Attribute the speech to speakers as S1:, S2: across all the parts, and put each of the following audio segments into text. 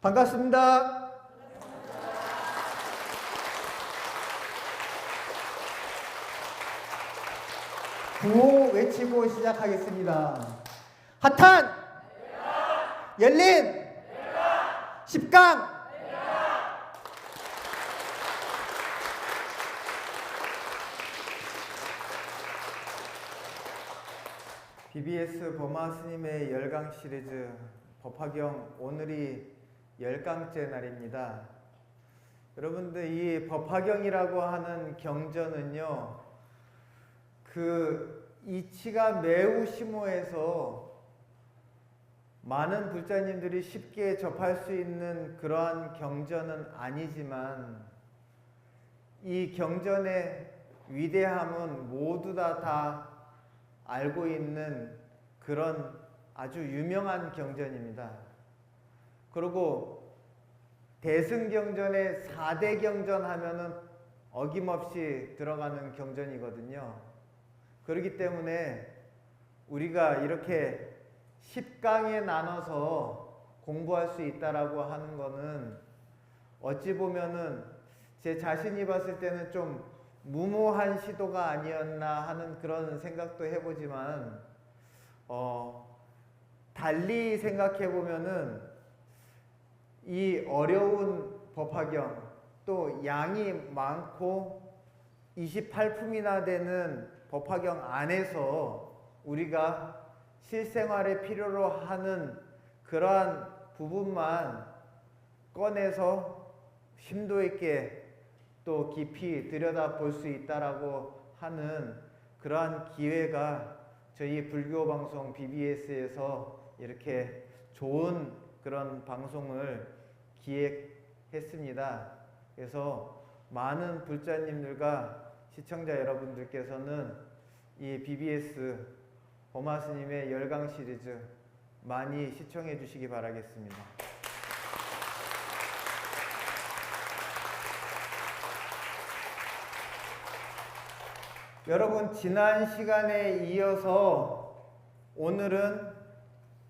S1: 반갑습니다. 구호 외치고 시작하겠습니다. 핫한 열린 10강 BBS 범아 스님의 열강 시리즈 법화경, 오늘이 10강째 날입니다. 여러분들, 이 법화경이라고 하는 경전은요, 이치가 매우 심오해서 많은 불자님들이 쉽게 접할 수 있는 그러한 경전은 아니지만, 이 경전의 위대함은 모두 다 알고 있는 그런 아주 유명한 경전입니다. 그리고 대승경전의 4대 경전 하면은 어김없이 들어가는 경전이거든요. 그렇기 때문에 우리가 이렇게 10강에 나눠서 공부할 수 있다라고 하는 거는 어찌 보면은 제 자신이 봤을 때는 좀 무모한 시도가 아니었나 하는 그런 생각도 해보지만, 달리 생각해 보면은 이 어려운 법화경, 또 양이 많고 28품이나 되는 법화경 안에서 우리가 실생활에 필요로 하는 그러한 부분만 꺼내서 심도 있게 또 깊이 들여다 볼 수 있다라고 하는 그러한 기회가 저희 불교 방송 BBS에서 이렇게 좋은 그런 방송을 기획했습니다. 그래서 많은 불자님들과 시청자 여러분들께서는 이 BBS 범아 스님의 열강 시리즈 많이 시청해 주시기 바라겠습니다. 여러분, 지난 시간에 이어서 오늘은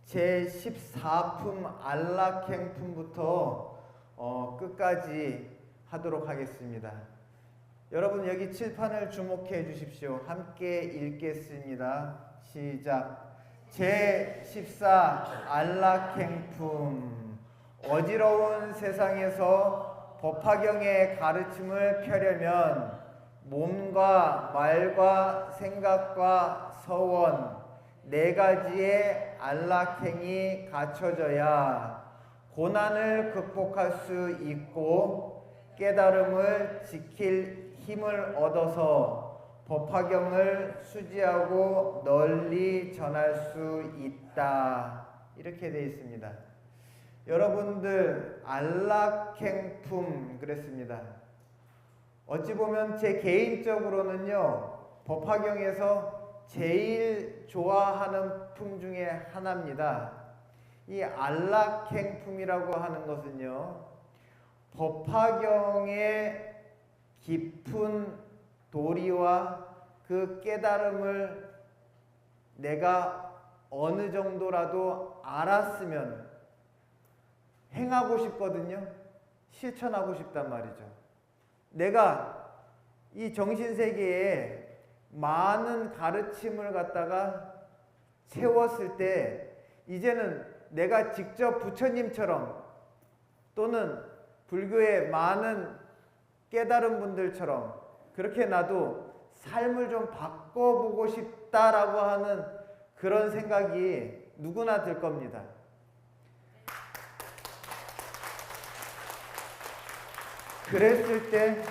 S1: 제14품 안락행품부터 끝까지 하도록 하겠습니다. 여러분, 여기 칠판을 주목해 주십시오. 함께 읽겠습니다. 시작. 제14 안락행품. 어지러운 세상에서 법화경의 가르침을 펴려면 몸과 말과 생각과 서원 4가지의 안락행이 갖춰져야 고난을 극복할 수 있고 깨달음을 지킬 힘을 얻어서 법화경을 수지하고 널리 전할 수 있다. 이렇게 되어 있습니다. 여러분들, 안락행품 그랬습니다. 어찌 보면 제 개인적으로는요, 법화경에서 제일 좋아하는 품 중에 하나입니다. 이 안락행품이라고 하는 것은요, 법화경의 깊은 도리와 그 깨달음을 내가 어느 정도라도 알았으면 행하고 싶거든요. 실천하고 싶단 말이죠. 내가 이 정신세계에 많은 가르침을 갖다가 채웠을 때 이제는 내가 직접 부처님처럼 또는 불교의 많은 깨달은 분들처럼 그렇게 나도 삶을 좀 바꿔보고 싶다라고 하는 그런 생각이 누구나 들 겁니다. 그랬을 때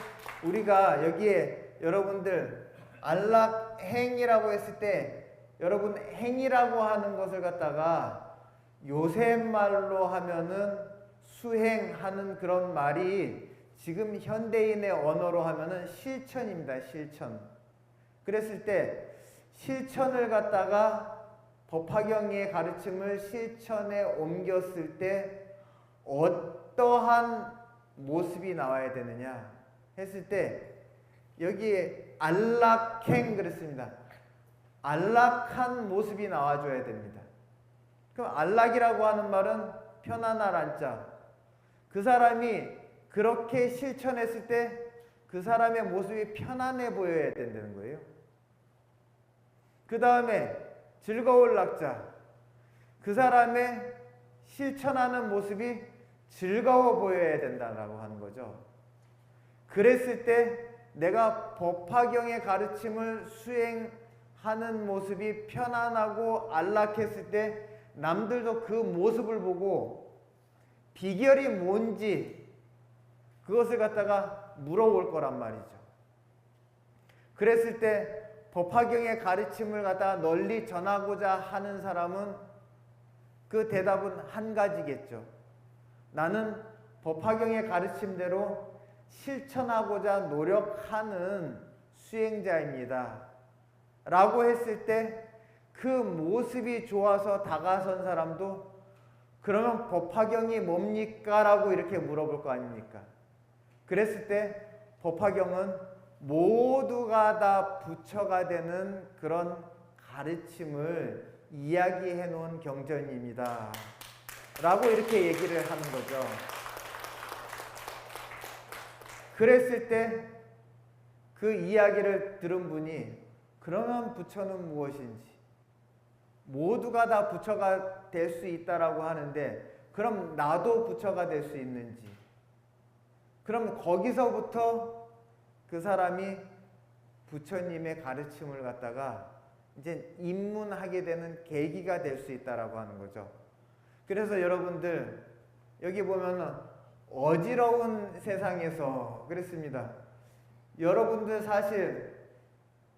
S1: 우리가 여기에 여러분들 안락행이라고 했을 때 여러분 행이라고 하는 것을 갖다가 요새 말로 하면은 수행하는 그런 말이 지금 현대인의 언어로 하면은 실천입니다. 실천. 그랬을 때 실천을 갖다가 법화경의 가르침을 실천에 옮겼을 때 어떠한 모습이 나와야 되느냐 했을 때 여기에 안락행 그랬습니다. 안락한 모습이 나와줘야 됩니다. 그럼 안락이라고 하는 말은 편안할 안자, 그 사람이 그렇게 실천했을 때 그 사람의 모습이 편안해 보여야 된다는 거예요. 그 다음에 즐거울 낙자. 그 사람의 실천하는 모습이 즐거워 보여야 된다라고 하는 거죠. 그랬을 때 내가 법화경의 가르침을 수행하는 모습이 편안하고 안락했을 때 남들도 그 모습을 보고 비결이 뭔지 그것을 갖다가 물어볼 거란 말이죠. 그랬을 때 법화경의 가르침을 갖다가 널리 전하고자 하는 사람은 그 대답은 한 가지겠죠. 나는 법화경의 가르침대로 실천하고자 노력하는 수행자입니다. 라고 했을 때 그 모습이 좋아서 다가선 사람도 그러면 법화경이 뭡니까? 라고 이렇게 물어볼 거 아닙니까? 그랬을 때 법화경은 모두가 다 부처가 되는 그런 가르침을 이야기해 놓은 경전입니다. 라고 이렇게 얘기를 하는 거죠. 그랬을 때 그 이야기를 들은 분이 그러면 부처는 무엇인지 모두가 다 부처가 될 수 있다라고 하는데 그럼 나도 부처가 될 수 있는지 그럼 거기서부터 그 사람이 부처님의 가르침을 갖다가 이제 입문하게 되는 계기가 될 수 있다라고 하는 거죠. 그래서 여러분들 여기 보면은 어지러운 세상에서 그랬습니다. 여러분들 사실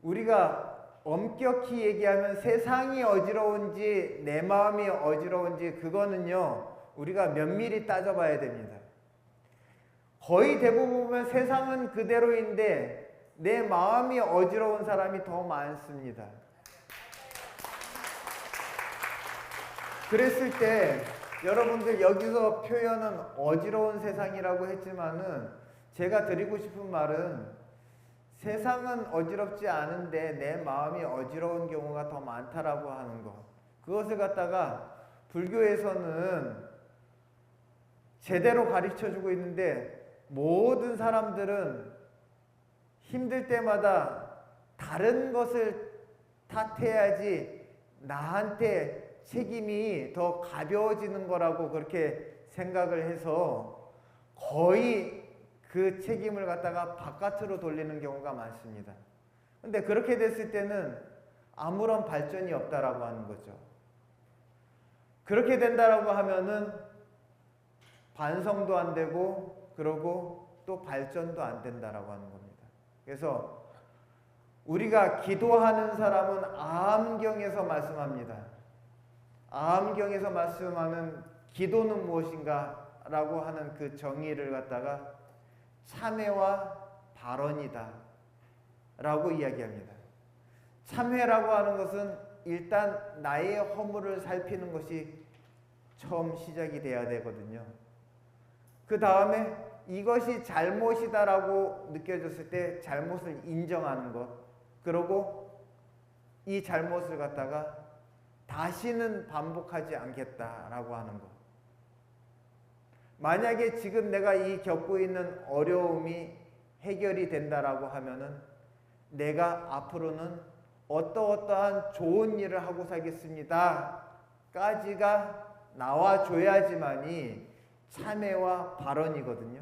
S1: 우리가 엄격히 얘기하면 세상이 어지러운지 내 마음이 어지러운지 그거는요 우리가 면밀히 따져봐야 됩니다. 거의 대부분 보면 세상은 그대로인데 내 마음이 어지러운 사람이 더 많습니다. 그랬을 때 여러분들 여기서 표현은 어지러운 세상이라고 했지만은 제가 드리고 싶은 말은 세상은 어지럽지 않은데 내 마음이 어지러운 경우가 더 많다라고 하는 것. 그것을 갖다가 불교에서는 제대로 가르쳐주고 있는데 모든 사람들은 힘들 때마다 다른 것을 탓해야지 나한테 책임이 더 가벼워지는 거라고 그렇게 생각을 해서 거의 그 책임을 갖다가 바깥으로 돌리는 경우가 많습니다. 근데 그렇게 됐을 때는 아무런 발전이 없다라고 하는 거죠. 그렇게 된다라고 하면은 반성도 안 되고 그러고 또 발전도 안 된다라고 하는 겁니다. 그래서 우리가 기도하는 사람은 아함경에서 말씀합니다. 아함경에서 말씀하는 기도는 무엇인가 라고 하는 그 정의를 갖다가 참회와 발언이다 라고 이야기합니다. 참회라고 하는 것은 일단 나의 허물을 살피는 것이 처음 시작이 돼야 되거든요. 그 다음에 이것이 잘못이다라고 느껴졌을 때 잘못을 인정하는 것, 그리고 이 잘못을 갖다가 다시는 반복하지 않겠다라고 하는 것. 만약에 지금 내가 이 겪고 있는 어려움이 해결이 된다라고 하면은 내가 앞으로는 어떠한 좋은 일을 하고 살겠습니다 까지가 나와줘야지만이 참회와 발언이거든요.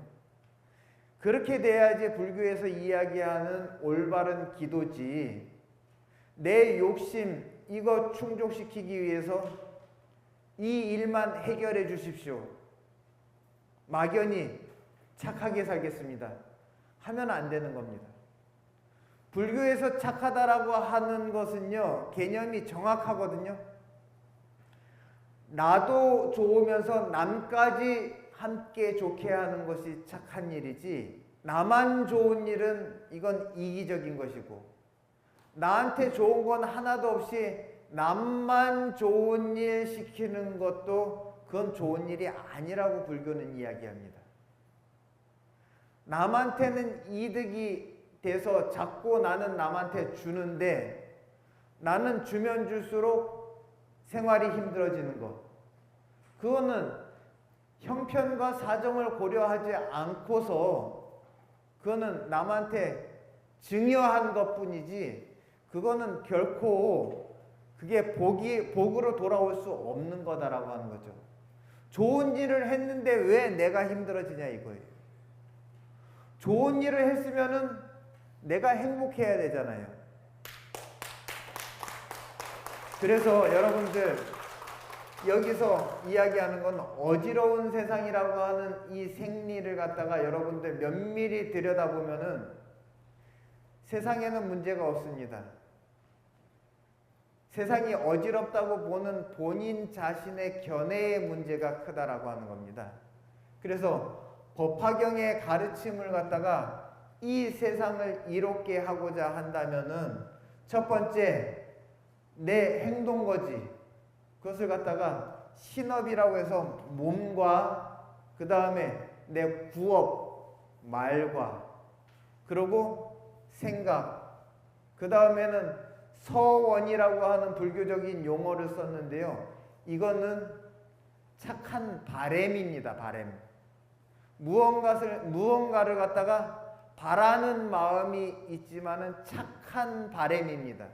S1: 그렇게 돼야지 불교에서 이야기하는 올바른 기도지, 내 욕심 이거 충족시키기 위해서 이 일만 해결해 주십시오, 막연히 착하게 살겠습니다 하면 안 되는 겁니다. 불교에서 착하다라고 하는 것은요 개념이 정확하거든요. 나도 좋으면서 남까지 함께 좋게 하는 것이 착한 일이지, 나만 좋은 일은 이건 이기적인 것이고, 나한테 좋은 건 하나도 없이 남만 좋은 일 시키는 것도 그건 좋은 일이 아니라고 불교는 이야기합니다. 남한테는 이득이 돼서 자꾸 나는 남한테 주는데 나는 주면 줄수록 생활이 힘들어지는 것, 그거는 형편과 사정을 고려하지 않고서 그거는 남한테 증여한 것뿐이지 그거는 결코 그게 복으로 돌아올 수 없는 거다라고 하는 거죠. 좋은 일을 했는데 왜 내가 힘들어지냐 이거예요. 좋은 일을 했으면은 내가 행복해야 되잖아요. 그래서 여러분들 여기서 이야기하는 건 어지러운 세상이라고 하는 이 생리를 갖다가 여러분들 면밀히 들여다보면은 세상에는 문제가 없습니다. 세상이 어지럽다고 보는 본인 자신의 견해의 문제가 크다라고 하는 겁니다. 그래서 법화경의 가르침을 갖다가 이 세상을 이롭게 하고자 한다면은 첫 번째 내 행동거지 그것을 갖다가 신업이라고 해서 몸과 그 다음에 내 구업 말과 그리고 생각 그 다음에는 서원이라고 하는 불교적인 용어를 썼는데요. 이거는 착한 바램입니다. 바램. 무언가를 갖다가 바라는 마음이 있지만은 착한 바램입니다.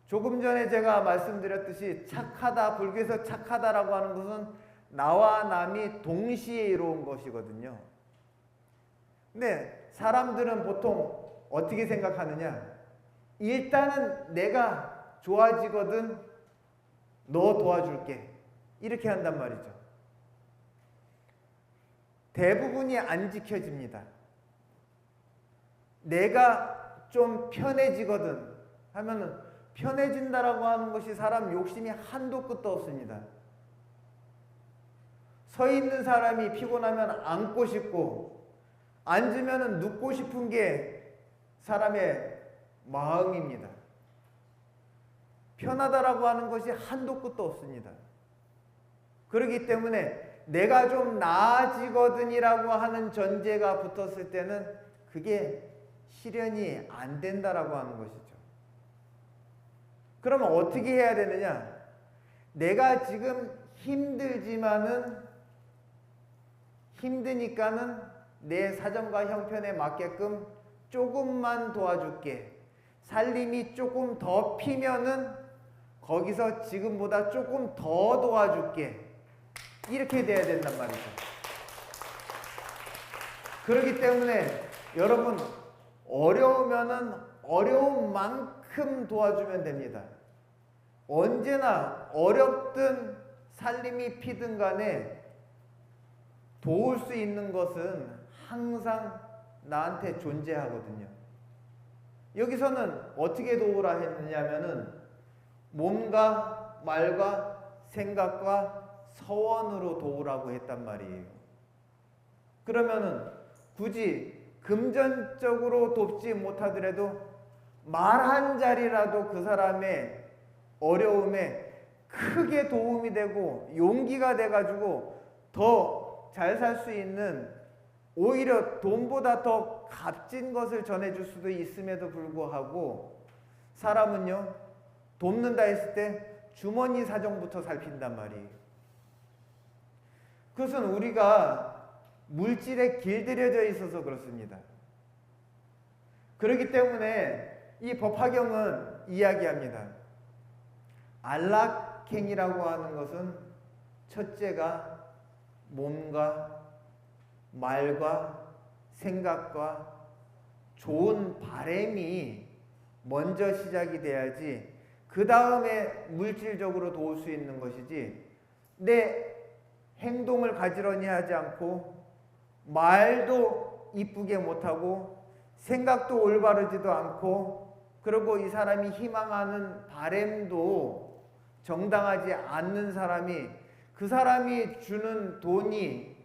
S1: 조금 전에 제가 말씀드렸듯이 착하다, 불교에서 착하다라고 하는 것은 나와 남이 동시에 이루어온 것이거든요. 근데 사람들은 보통 어떻게 생각하느냐? 일단은 내가 좋아지거든 너 도와줄게 이렇게 한단 말이죠. 대부분이 안 지켜집니다. 내가 좀 편해지거든 하면은 편해진다라고 하는 것이 사람 욕심이 한도 끝도 없습니다. 서 있는 사람이 피곤하면 앉고 싶고 앉으면은 눕고 싶은 게 사람의 마음입니다. 편하다라고 하는 것이 한도 끝도 없습니다. 그렇기 때문에 내가 좀 나아지거든이라고 하는 전제가 붙었을 때는 그게 실현이 안 된다라고 하는 것이죠. 그러면 어떻게 해야 되느냐? 내가 지금 힘드니까는 내 사정과 형편에 맞게끔 조금만 도와줄게. 살림이 조금 더 피면은 거기서 지금보다 조금 더 도와줄게. 이렇게 돼야 된단 말이죠. 그렇기 때문에 여러분 어려우면은 어려운 만큼 도와주면 됩니다. 언제나 어렵든 살림이 피든 간에 도울 수 있는 것은 항상 나한테 존재하거든요. 여기서는 어떻게 도우라 했느냐면은 몸과 말과 생각과 서원으로 도우라고 했단 말이에요. 그러면은 굳이 금전적으로 돕지 못하더라도 말 한 자리라도 그 사람의 어려움에 크게 도움이 되고 용기가 돼가지고 더 잘 살 수 있는 오히려 돈보다 더 값진 것을 전해줄 수도 있음에도 불구하고 사람은요 돕는다 했을 때 주머니 사정부터 살핀단 말이에요. 그것은 우리가 물질에 길들여져 있어서 그렇습니다. 그렇기 때문에 이 법화경은 이야기합니다. 안락행이라고 하는 것은 첫째가 몸과 말과 생각과 좋은 바램이 먼저 시작이 돼야지 그 다음에 물질적으로 도울 수 있는 것이지 내 행동을 가지런히 하지 않고 말도 이쁘게 못하고 생각도 올바르지도 않고 그리고 이 사람이 희망하는 바램도 정당하지 않는 사람이 그 사람이 주는 돈이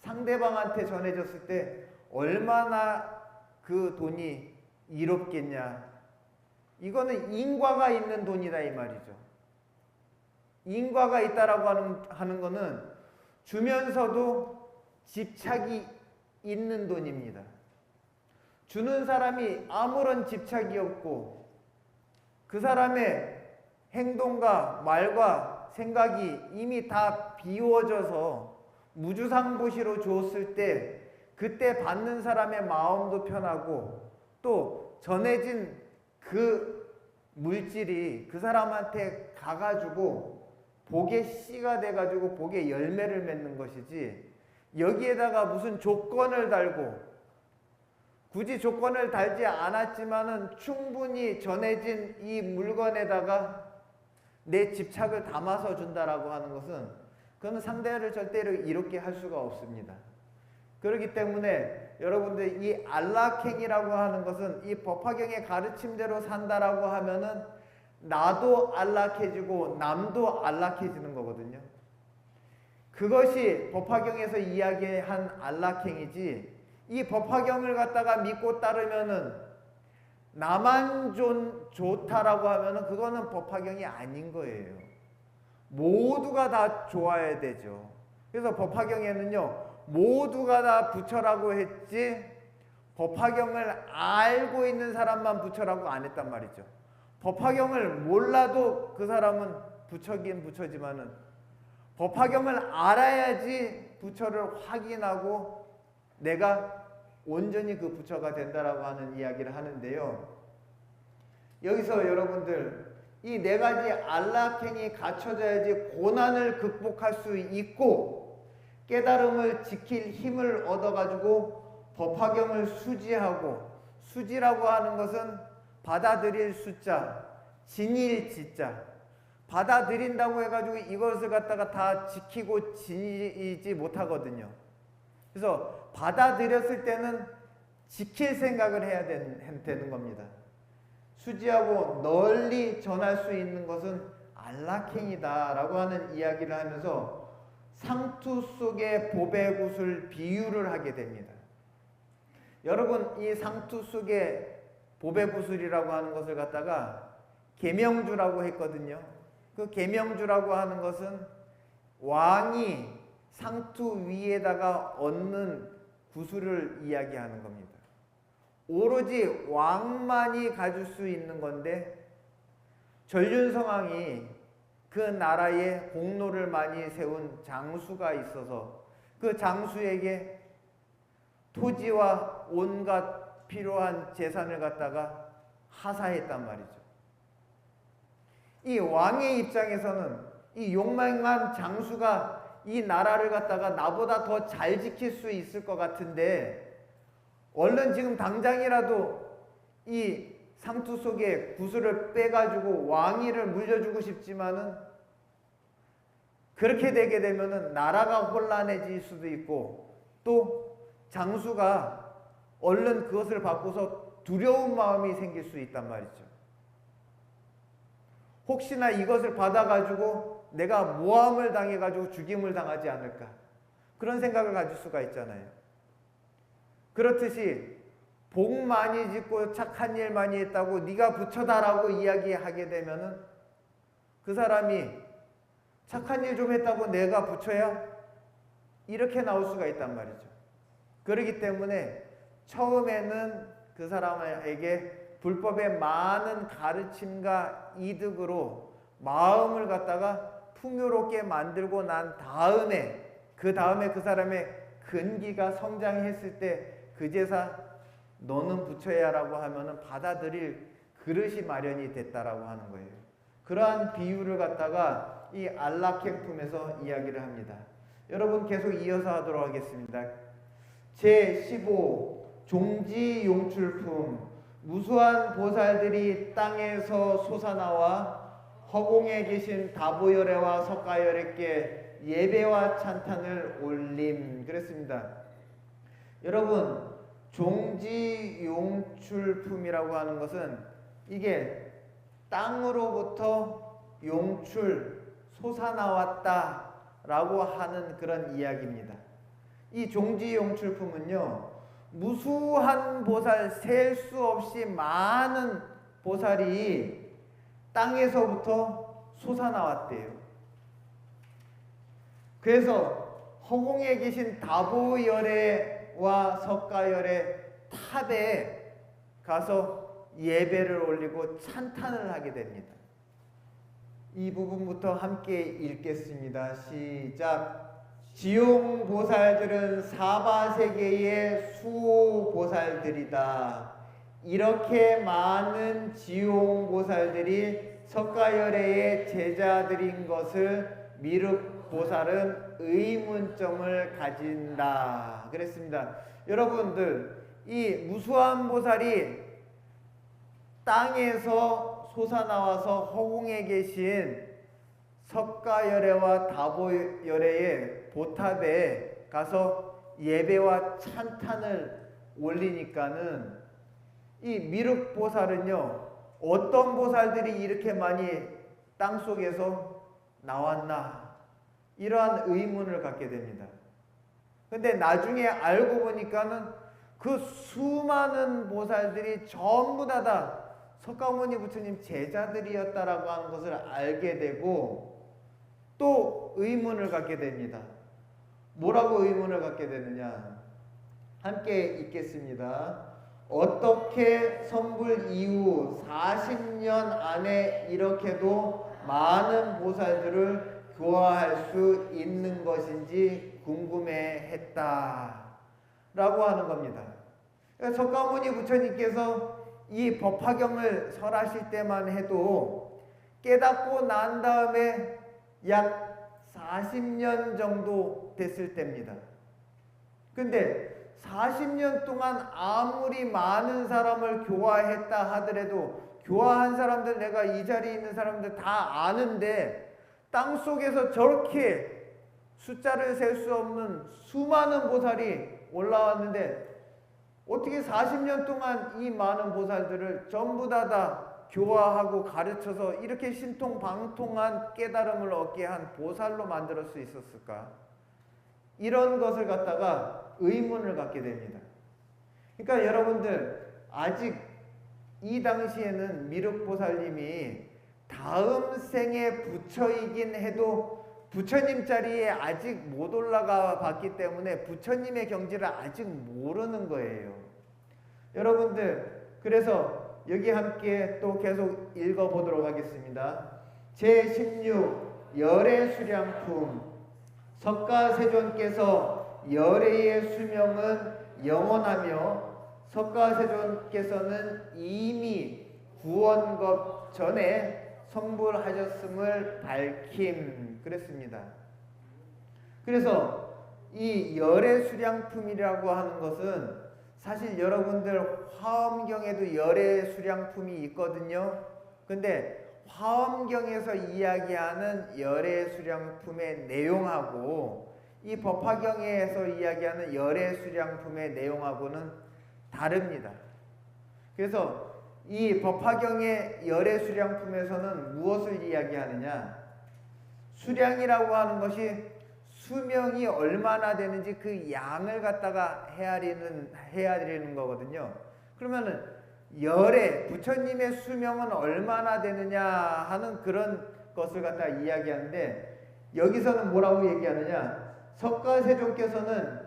S1: 상대방한테 전해졌을 때 얼마나 그 돈이 이롭겠냐. 이거는 인과가 있는 돈이다 이 말이죠. 인과가 있다라고 하는 거는 주면서도 집착이 있는 돈입니다. 주는 사람이 아무런 집착이 없고 그 사람의 행동과 말과 생각이 이미 다 비워져서 무주상보시로 주었을 때 그때 받는 사람의 마음도 편하고 또 전해진 그 물질이 그 사람한테 가가지고 복의 씨가 돼가지고 복의 열매를 맺는 것이지, 여기에다가 무슨 조건을 달고, 굳이 조건을 달지 않았지만은 충분히 전해진 이 물건에다가 내 집착을 담아서 준다라고 하는 것은, 그건 상대를 절대로 이롭게 할 수가 없습니다. 그렇기 때문에 여러분들 이 안락행이라고 하는 것은 이 법화경의 가르침대로 산다라고 하면은 나도 안락해지고 남도 안락해지는 거거든요. 그것이 법화경에서 이야기한 안락행이지, 이 법화경을 갖다가 믿고 따르면은 나만 좋다라고 하면은 그거는 법화경이 아닌 거예요. 모두가 다 좋아야 되죠. 그래서 법화경에는요, 모두가 다 부처라고 했지 법화경을 알고 있는 사람만 부처라고 안 했단 말이죠. 법화경을 몰라도 그 사람은 부처긴 부처지만은 법화경을 알아야지 부처를 확인하고 내가 온전히 그 부처가 된다라고 하는 이야기를 하는데요. 여기서 여러분들 이 네 가지 안락행이 갖춰져야지 고난을 극복할 수 있고 깨달음을 지킬 힘을 얻어가지고 법화경을 수지하고, 수지라고 하는 것은 받아들일 숫자, 진일 지자, 받아들인다고 해가지고 이것을 갖다가 다 지키고 지니지 못하거든요. 그래서 받아들였을 때는 지킬 생각을 해야 되는 겁니다. 수지하고 널리 전할 수 있는 것은 안락행이다 라고 하는 이야기를 하면서 상투 속의 보배 구슬 비유를 하게 됩니다. 여러분, 이 상투 속의 보배 구슬이라고 하는 것을 갖다가 계명주라고 했거든요. 그 계명주라고 하는 것은 왕이 상투 위에다가 얹는 구슬을 이야기하는 겁니다. 오로지 왕만이 가질 수 있는 건데, 전륜성왕이 그 나라에 공로를 많이 세운 장수가 있어서 그 장수에게 토지와 온갖 필요한 재산을 갖다가 하사했단 말이죠. 이 왕의 입장에서는 이 용맹한 장수가 이 나라를 갖다가 나보다 더 잘 지킬 수 있을 것 같은데 얼른 지금 당장이라도 이 상투 속에 구슬을 빼가지고 왕위를 물려주고 싶지만은 그렇게 되게 되면은 나라가 혼란해질 수도 있고 또 장수가 얼른 그것을 받고서 두려운 마음이 생길 수 있단 말이죠. 혹시나 이것을 받아가지고 내가 모함을 당해가지고 죽임을 당하지 않을까, 그런 생각을 가질 수가 있잖아요. 그렇듯이 복 많이 짓고 착한 일 많이 했다고 네가 부처다라고 이야기하게 되면은 그 사람이 착한 일 좀 했다고 내가 부처야? 이렇게 나올 수가 있단 말이죠. 그렇기 때문에 처음에는 그 사람에게 불법의 많은 가르침과 이득으로 마음을 갖다가 풍요롭게 만들고 난 다음에 그 사람의 근기가 성장했을 때 그제서 너는 부처야 라고 하면은 받아들일 그릇이 마련이 됐다라고 하는 거예요. 그러한 비유를 갖다가 이 안락행품에서 이야기를 합니다. 여러분 계속 이어서 하도록 하겠습니다. 제15 종지용출품. 무수한 보살들이 땅에서 솟아나와 허공에 계신 다보열애와 석가열애께 예배와 찬탄을 올림. 그랬습니다. 여러분, 종지용출품이라고 하는 것은 이게 땅으로부터 용출, 솟아나왔다 라고 하는 그런 이야기입니다. 이 종지용출품은요, 무수한 보살, 셀 수 없이 많은 보살이 땅에서부터 솟아나왔대요. 그래서 허공에 계신 다보열애와 석가열애 탑에 가서 예배를 올리고 찬탄을 하게 됩니다. 이 부분부터 함께 읽겠습니다. 시작. 지용보살들은 사바세계의 수호보살들이다. 이렇게 많은 지용보살들이 석가열애의 제자들인 것을 미륵보살은 의문점을 가진다 그랬습니다. 여러분들, 이 무수한 보살이 땅에서 솟아나와서 허공에 계신 석가열애와 다보열애의 보탑에 가서 예배와 찬탄을 올리니까는 이 미륵보살은요, 어떤 보살들이 이렇게 많이 땅속에서 나왔나, 이러한 의문을 갖게 됩니다. 근데 나중에 알고 보니까는 그 수많은 보살들이 전부 다 석가모니 부처님 제자들이었다라고 하는 것을 알게 되고 또 의문을 갖게 됩니다. 뭐라고 의문을 갖게 되느냐? 함께 읽겠습니다. 어떻게 성불 이후 40년 안에 이렇게도 많은 보살들을 교화할 수 있는 것인지 궁금해했다 라고 하는 겁니다. 석가모니 부처님께서 이 법화경을 설하실 때만 해도 깨닫고 난 다음에 약 40년 정도 됐을 때입니다. 근데 40년 동안 아무리 많은 사람을 교화했다 하더라도 교화한 사람들, 내가 이 자리에 있는 사람들 다 아는데 땅속에서 저렇게 숫자를 셀 수 없는 수많은 보살이 올라왔는데 어떻게 40년 동안 이 많은 보살들을 전부 다 교화하고 가르쳐서 이렇게 신통방통한 깨달음을 얻게 한 보살로 만들 수 있었을까? 이런 것을 갖다가 의문을 갖게 됩니다. 그러니까 여러분들, 아직 이 당시에는 미륵보살님이 다음 생에 부처이긴 해도 부처님 자리에 아직 못 올라가 봤기 때문에 부처님의 경지를 아직 모르는 거예요. 여러분들, 그래서 여기 함께 또 계속 읽어보도록 하겠습니다. 제16 열애수량품. 석가세존께서 열애의 수명은 영원하며 석가세존께서는 이미 구원급 전에 성불하셨음을 밝힘 그랬습니다. 그래서 이 열애수량품이라고 하는 것은 사실 여러분들 화엄경에도 열애수량품이 있거든요. 근데 화엄경에서 이야기하는 열애수량품의 내용하고 이 법화경에서 이야기하는 열애수량품의 내용하고는 다릅니다. 그래서 이 법화경의 열애수량품에서는 무엇을 이야기하느냐? 수량이라고 하는 것이 수명이 얼마나 되는지 그 양을 갖다가 헤아리는 거거든요. 그러면은 열애, 부처님의 수명은 얼마나 되느냐 하는 그런 것을 갖다 이야기하는데, 여기서는 뭐라고 얘기하느냐? 석가세존께서는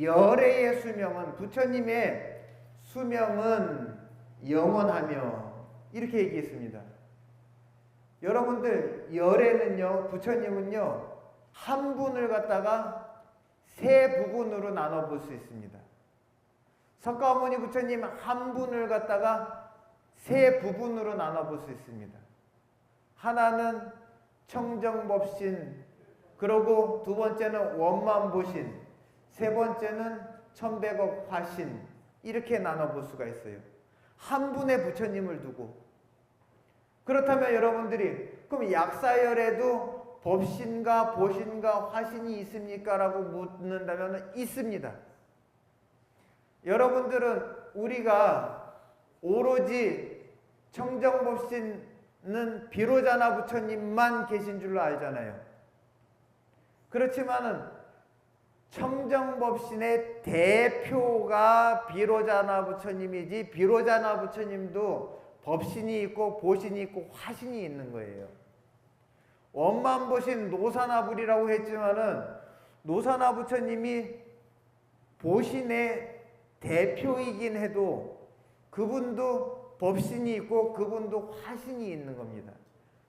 S1: 열애의 수명은, 부처님의 수명은 영원하며, 이렇게 얘기했습니다. 여러분들, 열애는요, 부처님은요, 한 분을 갖다가 세 부분으로 나눠 볼 수 있습니다. 석가모니 부처님 한 분을 갖다가 세 부분으로 나눠 볼 수 있습니다. 하나는 청정법신, 그리고 두 번째는 원만보신, 세 번째는 천백억 화신, 이렇게 나눠 볼 수가 있어요. 한 분의 부처님을 두고. 그렇다면 여러분들이, 그럼 약사열에도 법신과 보신과 화신이 있습니까? 라고 묻는다면 있습니다. 여러분들은 우리가 오로지 청정법신은 비로자나 부처님만 계신 줄로 알잖아요. 그렇지만은 청정법신의 대표가 비로자나 부처님이지, 비로자나 부처님도 법신이 있고 보신이 있고 화신이 있는 거예요. 원만보신 노사나불이라고 했지만은 노사나 부처님이 보신의 대표이긴 해도 그분도 법신이 있고 그분도 화신이 있는 겁니다.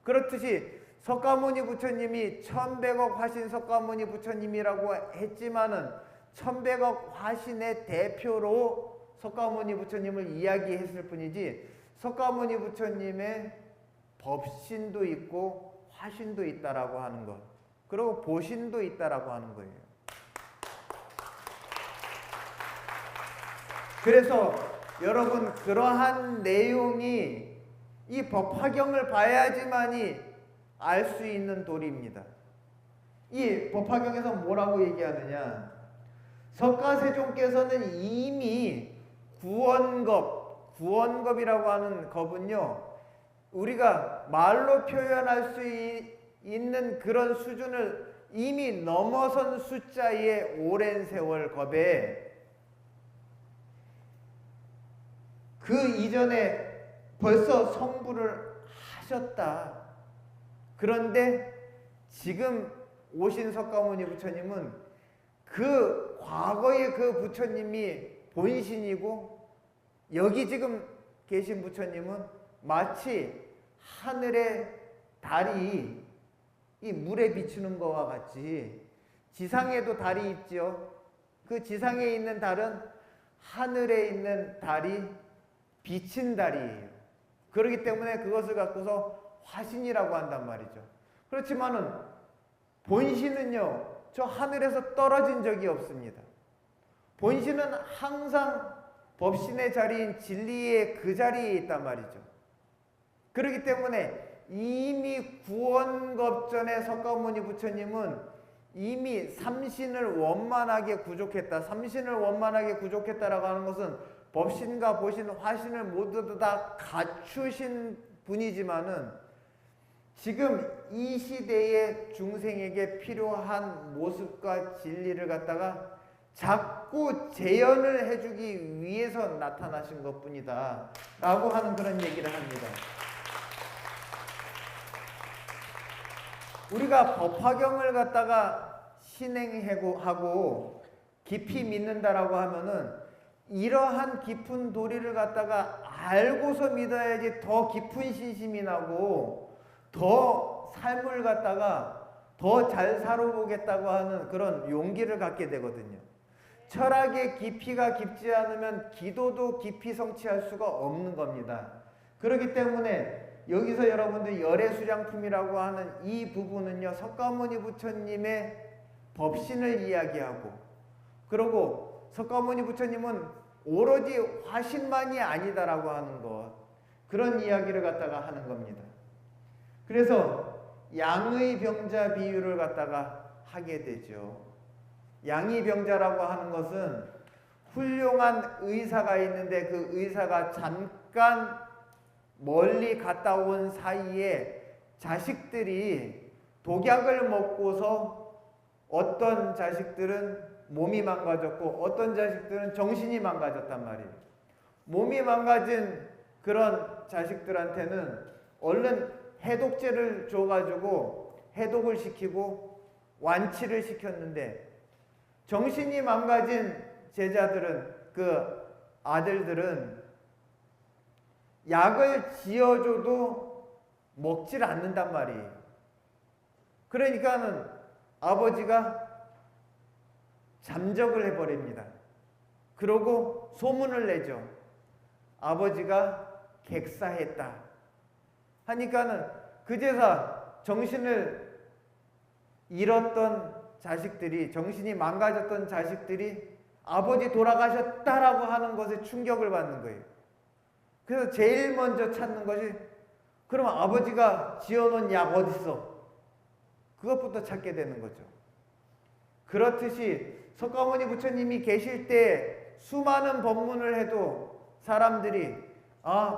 S1: 그렇듯이 석가모니 부처님이 1100억 화신 석가모니 부처님이라고 했지만은 1100억 화신의 대표로 석가모니 부처님을 이야기했을 뿐이지 석가모니 부처님의 법신도 있고 화신도 있다라고 하는 것, 그리고 보신도 있다라고 하는 거예요. 그래서 여러분, 그러한 내용이 이 법화경을 봐야지만이 알 수 있는 도리입니다. 이 법화경에서 뭐라고 얘기하느냐, 석가세존께서는 이미 구원겁이라고 하는 겁은요, 우리가 말로 표현할 수 있는 그런 수준을 이미 넘어선 숫자의 오랜 세월 겁에 그 이전에 벌써 성불을 하셨다. 그런데 지금 오신 석가모니 부처님은 그 과거의 그 부처님이 본신이고, 여기 지금 계신 부처님은 마치 하늘의 달이 이 물에 비추는 것과 같이, 지상에도 달이 있죠. 그 지상에 있는 달은 하늘에 있는 달이 비친 달이에요. 그렇기 때문에 그것을 갖고서 화신이라고 한단 말이죠. 그렇지만은 본신은요, 저 하늘에서 떨어진 적이 없습니다. 본신은 항상 법신의 자리인 진리의 그 자리에 있단 말이죠. 그렇기 때문에 이미 구원겁전의 석가모니 부처님은 이미 삼신을 원만하게 구족했다. 삼신을 원만하게 구족했다라고 하는 것은 법신과 보신, 화신을 모두 다 갖추신 분이지만은 지금 이 시대의 중생에게 필요한 모습과 진리를 갖다가 자꾸 재현을 해주기 위해서 나타나신 것뿐이다 라고 하는 그런 얘기를 합니다. 우리가 법화경을 갖다가 신행하고 깊이 믿는다라고 하면은 이러한 깊은 도리를 갖다가 알고서 믿어야지 더 깊은 신심이 나고 더 삶을 갖다가 더 잘 살아보겠다고 하는 그런 용기를 갖게 되거든요. 철학의 깊이가 깊지 않으면 기도도 깊이 성취할 수가 없는 겁니다. 그렇기 때문에 여기서 여러분들 열애수량품이라고 하는 이 부분은요, 석가모니 부처님의 법신을 이야기하고, 그리고 석가모니 부처님은 오로지 화신만이 아니다라고 하는 것, 그런 이야기를 갖다가 하는 겁니다. 그래서 양의 병자 비유를 갖다가 하게 되죠. 양의 병자라고 하는 것은 훌륭한 의사가 있는데 그 의사가 잠깐 멀리 갔다 온 사이에 자식들이 독약을 먹고서 어떤 자식들은 몸이 망가졌고 어떤 자식들은 정신이 망가졌단 말이에요. 몸이 망가진 그런 자식들한테는 얼른 해독제를 줘가지고 해독을 시키고 완치를 시켰는데, 정신이 망가진 제자들은, 그 아들들은 약을 지어줘도 먹질 않는단 말이에요. 그러니까는 아버지가 잠적을 해버립니다. 그러고 소문을 내죠. 아버지가 객사했다 하니까는 그제서 정신을 잃었던 자식들이, 정신이 망가졌던 자식들이 아버지 돌아가셨다라고 하는 것에 충격을 받는 거예요. 그래서 제일 먼저 찾는 것이, 그럼 아버지가 지어놓은 약 어딨어? 그것부터 찾게 되는 거죠. 그렇듯이 석가모니 부처님이 계실 때 수많은 법문을 해도 사람들이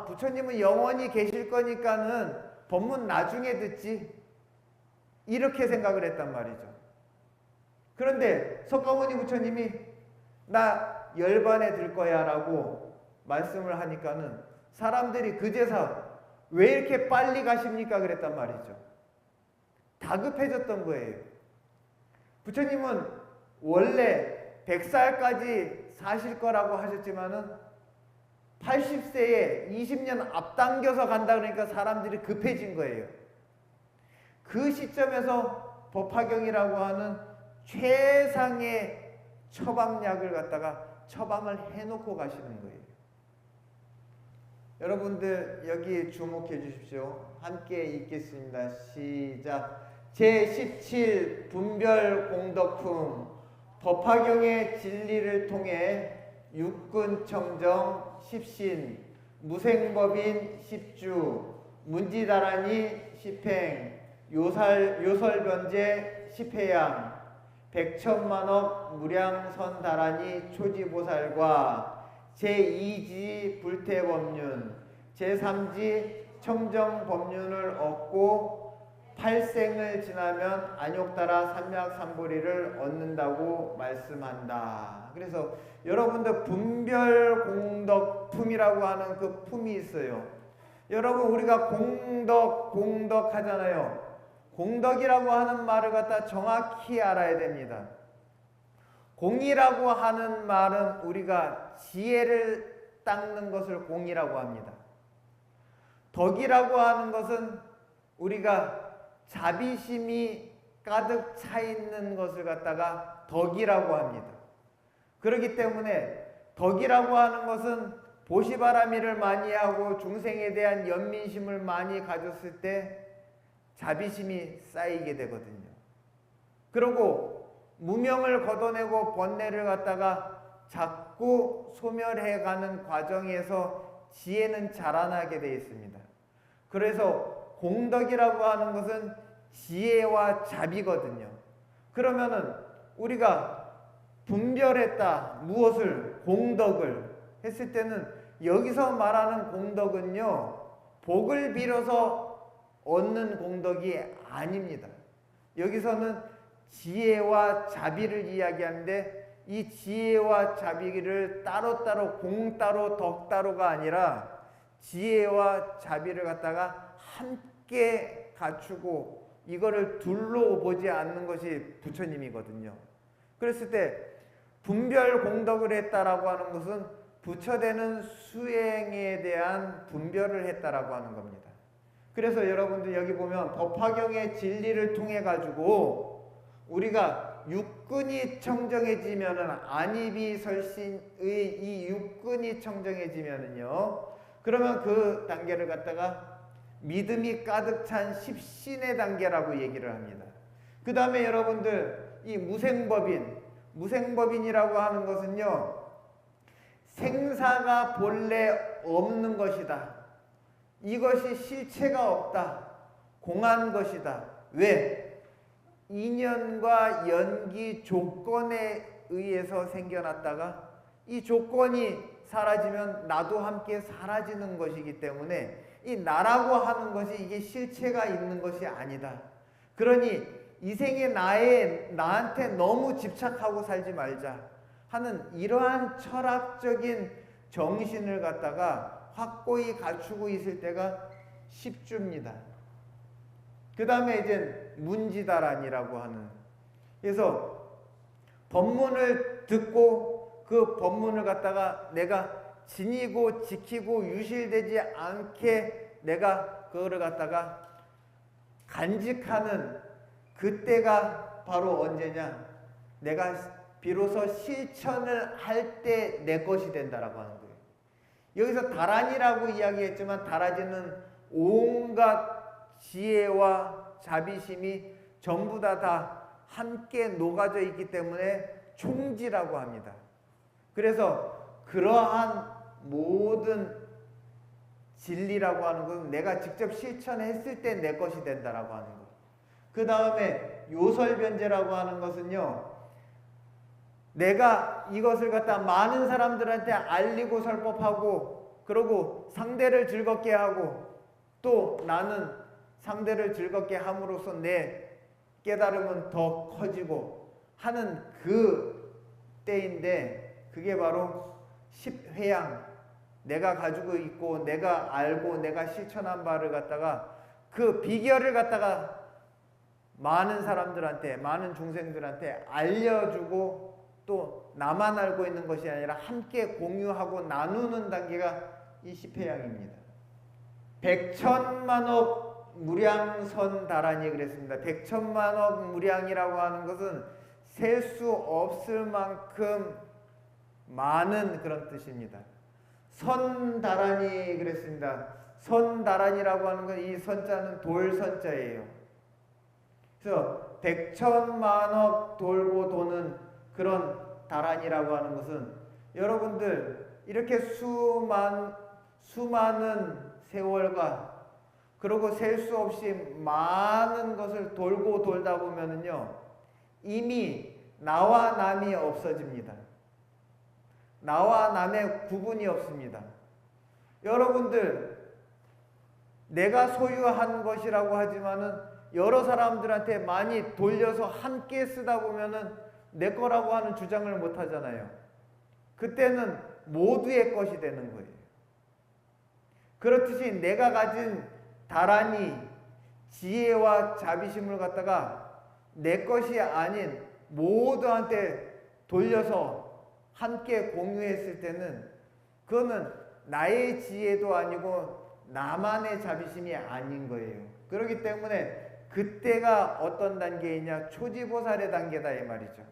S1: 부처님은 영원히 계실 거니까는 법문 나중에 듣지, 이렇게 생각을 했단 말이죠. 그런데 석가모니 부처님이 나 열반에 들 거야 라고 말씀을 하니까는 사람들이 그제서 왜 이렇게 빨리 가십니까 그랬단 말이죠. 다급해졌던 거예요. 부처님은 원래 100살까지 사실 거라고 하셨지만은 80세에 20년 앞당겨서 간다 그러니까 사람들이 급해진 거예요. 그 시점에서 법화경이라고 하는 최상의 처방약을 갖다가 처방을 해놓고 가시는 거예요. 여러분들 여기 주목해 주십시오. 함께 읽겠습니다. 시작. 제17 분별공덕품 법화경의 진리를 통해 육군청정 10신 무생법인 10주 문지다라니 10행 요설변제 10회양 백천만억 무량선다라니 초지보살과 제2지 불태법륜 제3지 청정법륜을 얻고 8생을 지나면 안욕따라 삼약삼보리를 얻는다고 말씀한다. 그래서 여러분들 분별공덕품이라고 하는 그 품이 있어요. 여러분 우리가 공덕 하잖아요. 공덕이라고 하는 말을 갖다 정확히 알아야 됩니다. 공이라고 하는 말은 우리가 지혜를 닦는 것을 공이라고 합니다. 덕이라고 하는 것은 우리가 자비심이 가득 차 있는 것을 갖다가 덕이라고 합니다. 그렇기 때문에 덕이라고 하는 것은 보시바라미를 많이 하고 중생에 대한 연민심을 많이 가졌을 때 자비심이 쌓이게 되거든요. 그리고 무명을 걷어내고 번뇌를 갖다가 자꾸 소멸해가는 과정에서 지혜는 자라나게 되어 있습니다. 그래서 공덕이라고 하는 것은 지혜와 자비거든요. 그러면은 우리가 분별했다. 무엇을? 공덕을 했을 때는 여기서 말하는 공덕은요, 복을 빌어서 얻는 공덕이 아닙니다. 여기서는 지혜와 자비를 이야기하는데 이 지혜와 자비를 따로따로 공 따로 덕 따로가 아니라 지혜와 자비를 갖다가 함께 갖추고 이거를 둘로 보지 않는 것이 부처님이거든요. 그랬을 때 분별 공덕을 했다라고 하는 것은 부처되는 수행에 대한 분별을 했다라고 하는 겁니다. 그래서 여러분들 여기 보면 법화경의 진리를 통해 가지고 우리가 육근이 청정해지면은 안입이 설신의 이 육근이 청정해지면은요, 그러면 그 단계를 갖다가 믿음이 가득 찬 십신의 단계라고 얘기를 합니다. 그 다음에 여러분들 이 무생법인이라고 하는 것은요, 생사가 본래 없는 것이다. 이것이 실체가 없다. 공한 것이다. 왜? 인연과 연기 조건에 의해서 생겨났다가 이 조건이 사라지면 나도 함께 사라지는 것이기 때문에 이 나라고 하는 것이 이게 실체가 있는 것이 아니다. 그러니 이 생에 나한테 너무 집착하고 살지 말자 하는 이러한 철학적인 정신을 갖다가 확고히 갖추고 있을 때가 십주입니다. 그 다음에 이제 문지다란이라고 하는, 그래서 법문을 듣고 그 법문을 갖다가 내가 지니고 지키고 유실되지 않게 내가 그거를 갖다가 간직하는 그때가 바로 언제냐? 내가 비로소 실천을 할 때 내 것이 된다라고 하는 거예요. 여기서 다란이라고 이야기했지만 다라지는 온갖 지혜와 자비심이 전부 다 함께 녹아져 있기 때문에 총지라고 합니다. 그래서 그러한 모든 진리라고 하는 것은 내가 직접 실천했을 때 내 것이 된다라고 하는 것. 그 다음에 요설변제라고 하는 것은요, 내가 이것을 갖다 많은 사람들한테 알리고 설법하고 그러고 상대를 즐겁게 하고 또 나는 상대를 즐겁게 함으로써 내 깨달음은 더 커지고 하는 그 때인데, 그게 바로 십회양, 내가 가지고 있고 내가 알고 내가 실천한 바를 갖다가 그 비결을 갖다가 많은 사람들한테, 많은 중생들한테 알려주고 또 나만 알고 있는 것이 아니라 함께 공유하고 나누는 단계가 이 십회양입니다. 백천만억 무량선다라니 그랬습니다. 백천만억 무량이라고 하는 것은 셀 수 없을 만큼 많은 그런 뜻입니다. 선다라니 그랬습니다. 선다라니라고 하는 건 이 선자는 돌선자예요. 그래서 백천만억 돌고 도는 그런 다란이라고 하는 것은 여러분들 이렇게 수많은 세월과 그리고 셀 수 없이 많은 것을 돌고 돌다 보면은요, 이미 나와 남이 없어집니다. 나와 남의 구분이 없습니다. 여러분들 내가 소유한 것이라고 하지만은 여러 사람들한테 많이 돌려서 함께 쓰다 보면은 내 거라고 하는 주장을 못 하잖아요. 그때는 모두의 것이 되는 거예요. 그렇듯이 내가 가진 다란이, 지혜와 자비심을 갖다가 내 것이 아닌 모두한테 돌려서 함께 공유했을 때는 그거는 나의 지혜도 아니고 나만의 자비심이 아닌 거예요. 그렇기 때문에 그때가 어떤 단계이냐? 초지보살의 단계다 이 말이죠.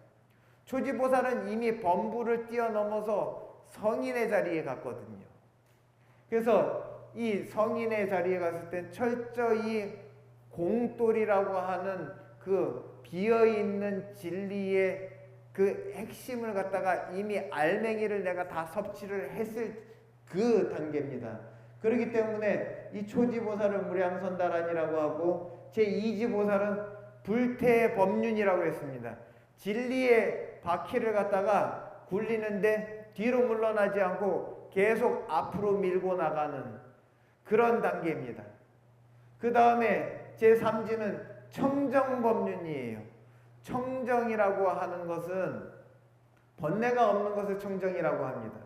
S1: 초지보살은 이미 범부를 뛰어넘어서 성인의 자리에 갔거든요. 그래서 이 성인의 자리에 갔을 때 철저히 공돌이라고 하는 그 비어있는 진리의 그 핵심을 갖다가 이미 알맹이를 내가 다 섭취를 했을 그 단계입니다. 그렇기 때문에 이 초지보살을 무량선다란이라고 하고 제2지보살은 불태법륜이라고 했습니다. 진리의 바퀴를 갖다가 굴리는데 뒤로 물러나지 않고 계속 앞으로 밀고 나가는 그런 단계입니다. 그 다음에 제3지는 청정법륜이에요. 청정이라고 하는 것은 번뇌가 없는 것을 청정이라고 합니다.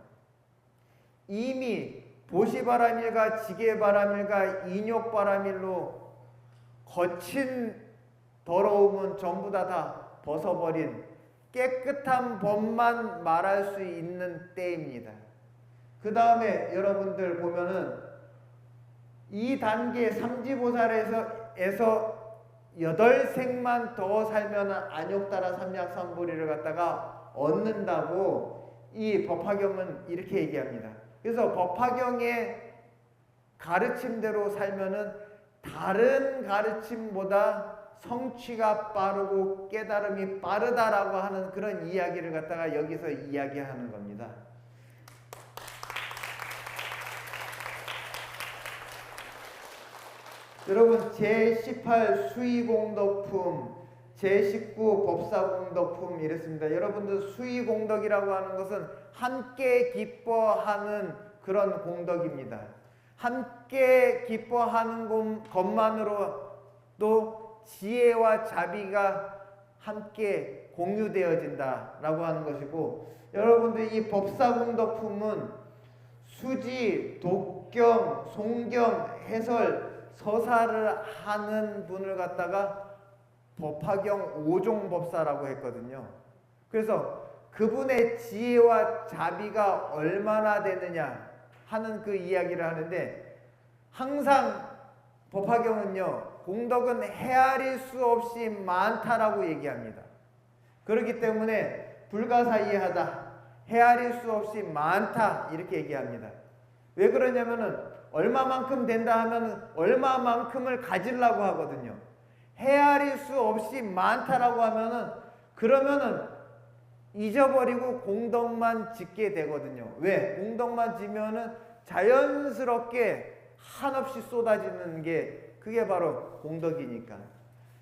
S1: 이미 보시바라밀과 지게바라밀과 인욕바라밀로 거친 더러움은 전부 다 벗어버린 깨끗한 법만 말할 수 있는 때입니다. 그 다음에 여러분들 보면은 이 단계 삼지보살에서 8생만 더 살면 안욕따라 삼약삼보리를 갖다가 얻는다고 이 법화경은 이렇게 얘기합니다. 그래서 법화경의 가르침대로 살면은 다른 가르침보다 성취가 빠르고 깨달음이 빠르다라고 하는 그런 이야기를 갖다가 여기서 이야기하는 겁니다. 여러분 제18 수의공덕품, 제19 법사공덕품 이랬습니다. 여러분들 수의공덕이라고 하는 것은 함께 기뻐하는 그런 공덕입니다. 함께 기뻐하는 것만으로도 지혜와 자비가 함께 공유되어진다라고 하는 것이고, 여러분들 이 법사공덕품은 수지, 독경, 송경, 해설, 서사를 하는 분을 갖다가 법화경 오종법사라고 했거든요. 그래서 그분의 지혜와 자비가 얼마나 되느냐 하는 그 이야기를 하는데, 항상 법화경은요, 공덕은 헤아릴 수 없이 많다라고 얘기합니다. 그렇기 때문에 불가사의하다, 헤아릴 수 없이 많다 이렇게 얘기합니다. 왜 그러냐면은 얼마만큼 된다 하면 얼마만큼을 가지려고 하거든요. 헤아릴 수 없이 많다라고 하면은 그러면은 잊어버리고 공덕만 짓게 되거든요. 왜? 공덕만 지면은 자연스럽게 한없이 쏟아지는 게 그게 바로 공덕이니까.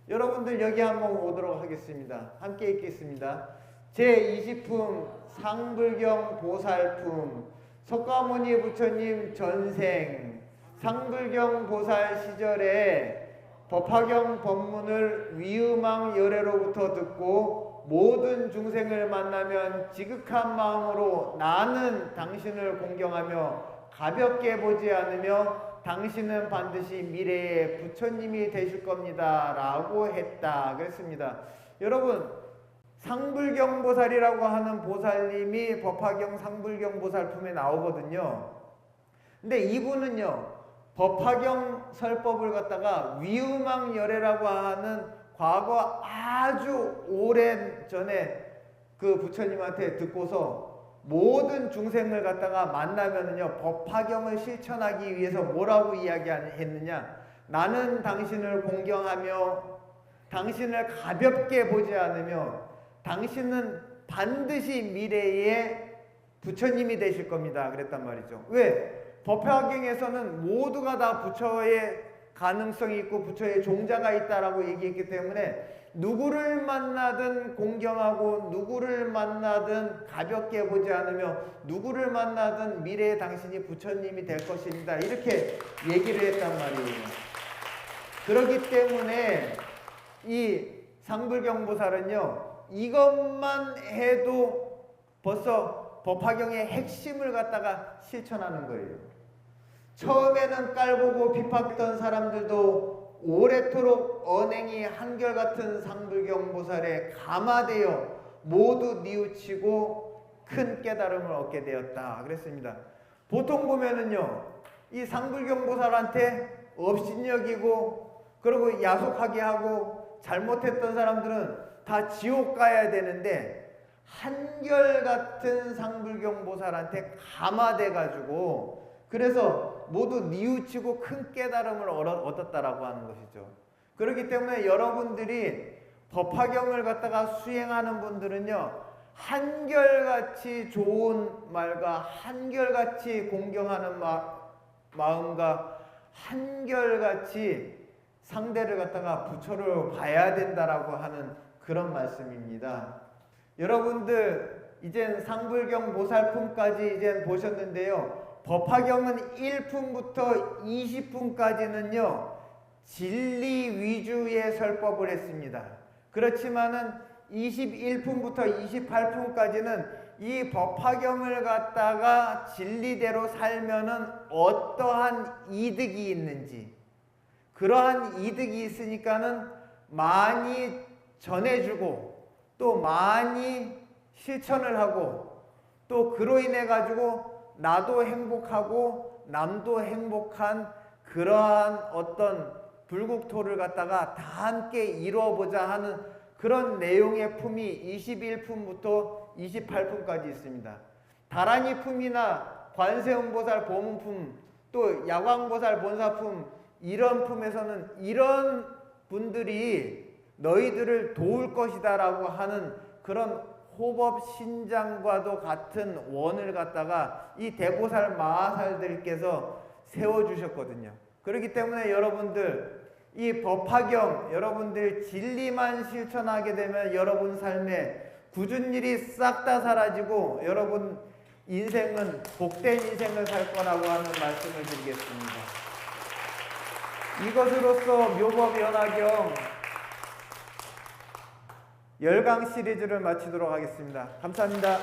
S1: 여러분들 여기 한번 오도록 하겠습니다. 함께 읽겠습니다. 제20품 상불경 보살품, 석가모니 부처님 전생 상불경 보살 시절에 법화경 법문을 위음왕 열애로부터 듣고 모든 중생을 만나면 지극한 마음으로 나는 당신을 공경하며 가볍게 보지 않으며 당신은 반드시 미래에 부처님이 되실 겁니다 라고 했다 그랬습니다. 여러분, 상불경보살이라고 하는 보살님이 법화경 상불경보살품에 나오거든요. 근데 이분은요, 법화경 설법을 갖다가 위음왕열애라고 하는 과거 아주 오랜 전에 그 부처님한테 듣고서 모든 중생을 갖다가 만나면은요, 법화경을 실천하기 위해서 뭐라고 이야기했느냐? 나는 당신을 공경하며 당신을 가볍게 보지 않으며 당신은 반드시 미래에 부처님이 되실 겁니다. 그랬단 말이죠. 왜? 법화경에서는 모두가 다 부처의 가능성이 있고 부처의 종자가 있다라고 얘기했기 때문에 누구를 만나든 공경하고 누구를 만나든 가볍게 보지 않으며 누구를 만나든 미래에 당신이 부처님이 될 것입니다. 이렇게 얘기를 했단 말이에요. 그렇기 때문에 이 상불경보살은요, 이것만 해도 벌써 법화경의 핵심을 갖다가 실천하는 거예요. 처음에는 깔보고 비판했던 사람들도 오래도록 언행이 한결같은 상불경보살에 감화되어 모두 뉘우치고 큰 깨달음을 얻게 되었다 그랬습니다. 보통 보면은요, 이 상불경보살한테 업신여기고 그리고 야속하게 하고 잘못했던 사람들은 다 지옥 가야 되는데 한결같은 상불경보살한테 감화돼 가지고 그래서 모두 뉘우치고 큰 깨달음을 얻었다라고 하는 것이죠. 그렇기 때문에 여러분들이 법화경을 갖다가 수행하는 분들은요, 한결같이 좋은 말과 한결같이 공경하는 마음과 한결같이 상대를 갖다가 부처를 봐야 된다라고 하는 그런 말씀입니다. 여러분들 이젠 상불경 모살품까지 이젠 보셨는데요. 법화경은 1품부터 20품까지는요, 진리 위주의 설법을 했습니다. 그렇지만은 21품부터 28품까지는 이 법화경을 갖다가 진리대로 살면은 어떠한 이득이 있는지, 그러한 이득이 있으니까는 많이 전해주고 또 많이 실천을 하고 또 그로 인해 가지고 나도 행복하고 남도 행복한 그러한 어떤 불국토를 갖다가 다 함께 이루어보자 하는 그런 내용의 품이 21품부터 28품까지 있습니다. 다란이 품이나 관세음보살 보문품, 또 야광보살 본사품, 이런 품에서는 이런 분들이 너희들을 도울 것이다 라고 하는 그런 호법 신장과도 같은 원을 갖다가 이 대보살 마하살들께서 세워주셨거든요. 그렇기 때문에 여러분들 이 법화경 여러분들 진리만 실천하게 되면 여러분 삶에 굳은 일이 싹 다 사라지고 여러분 인생은 복된 인생을 살 거라고 하는 말씀을 드리겠습니다. 이것으로써 묘법연화경 열강 시리즈를 마치도록 하겠습니다. 감사합니다.